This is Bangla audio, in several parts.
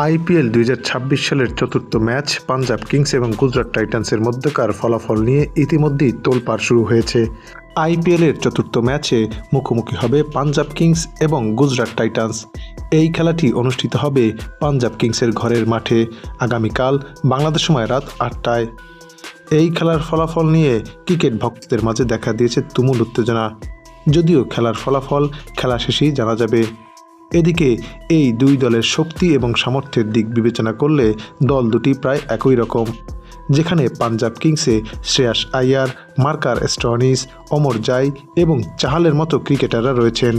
আইপিএল ২০২৬ সালের চতুর্থ ম্যাচ পাঞ্জাব কিংস এবং গুজরাট টাইটান্সের মধ্যকার ফলাফল নিয়ে ইতিমধ্যেই তোলপাড় শুরু হয়েছে। আইপিএলের চতুর্থ ম্যাচে মুখোমুখি হবে পাঞ্জাব কিংস এবং গুজরাট টাইটান্স। এই খেলাটি অনুষ্ঠিত হবে পাঞ্জাব কিংসের ঘরের মাঠে আগামীকাল বাংলাদেশ সময় রাত ৮টায়। এই খেলার ফলাফল নিয়ে ক্রিকেট ভক্তদের মাঝে দেখা দিয়েছে তুমুল উত্তেজনা, যদিও খেলার ফলাফল খেলা শেষেই জানা যাবে। এদিকে এই দুই দলের শক্তি এবং সামর্থ্যের দিক বিবেচনা করলে দল দুটি প্রায় একই রকম, যেখানে পাঞ্জাব কিংসে শ্রেয়াস আইয়ার, মার্কাস স্টোয়নিস, অমর জাই এবং চাহালের মতো ক্রিকেটাররা রয়েছেন।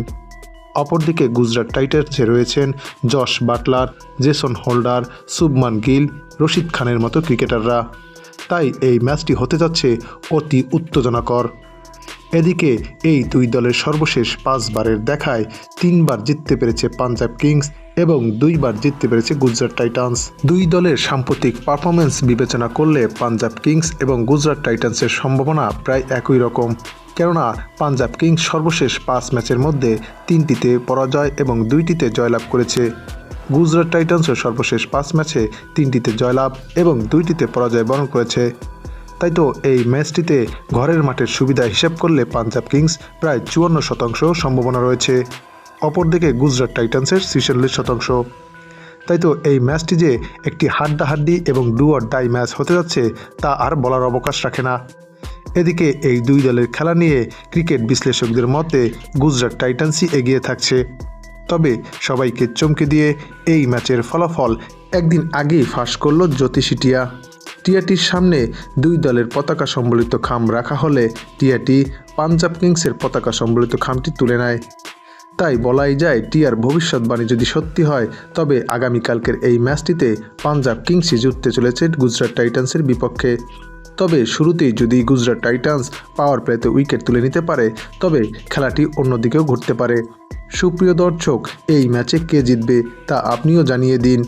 অপরদিকে গুজরাট টাইটান্সে রয়েছেন Josh Butler, Jason holder, Shubman Gill, Rashid খানের মতো ক্রিকেটাররা। তাই এই ম্যাচটি হতে যাচ্ছে অতি উত্তেজনাকর। এদিকে এই দুই দলের সর্বশেষ 5 বারের দেখায় 3 বার জিততে পেরেছে পাঞ্জাব কিংস এবং 2 বার জিততে পেরেছে গুজরাট টাইটান্স। দুই দলের সাম্প্রতিক পারফরমেন্স বিবেচনা করলে পাঞ্জাব কিংস এবং গুজরাট টাইটান্সের সম্ভাবনা প্রায় একই রকম, কেননা পাঞ্জাব কিংস সর্বশেষ 5 ম্যাচের মধ্যে 3টিতে পরাজয় এবং 2টিতে জয়লাভ করেছে। গুজরাট টাইটান্সও সর্বশেষ 5 ম্যাচে 3টিতে জয়লাভ এবং 2টিতে পরাজয় বরণ করেছে। তাই তো এই ম্যাচটিতে ঘরের মাঠের সুবিধা হিসাব করলে পাঞ্জাব কিংস প্রায় 54% সম্ভাবনা রয়েছে, অপরদিকে গুজরাট টাইটান্সের 46%। তাই তো এই ম্যাচটি যে একটি হাড্ডাহাড্ডি এবং ডু অর ডাই ম্যাচ হতে যাচ্ছে তা আর বলার অবকাশ রাখে না। এদিকে এই দুই দলের খেলা নিয়ে ক্রিকেট বিশ্লেষকদের মতে গুজরাট টাইটান্সই এগিয়ে থাকছে। তবে সবাইকে চমকে দিয়ে এই ম্যাচের ফলাফল একদিন আগেই ফাঁস করল জ্যোতিষী টিয়া। টিয়াটির সামনে দুই দলের পতাকা সম্বলিত খাম রাখা হলে টিয়াটি পাঞ্জাব কিংসের পতাকা সম্বলিত খামটি তুলে নেয়। তাই বলাই যায় টিয়ার ভবিষ্যৎবাণী যদি সত্যি হয়, তবে আগামীকালকের এই ম্যাচটিতে পাঞ্জাব কিংসই জিততে চলেছে গুজরাট টাইটান্সের বিপক্ষে। তবে শুরুতেই যদি গুজরাট টাইটান্স পাওয়ার প্লেতে উইকেট তুলে নিতে পারে, তবে খেলাটি অন্যদিকেও ঘুরতে পারে। সুপ্রিয় দর্শক, এই ম্যাচে কে জিতবে তা আপনিও জানিয়ে দিন।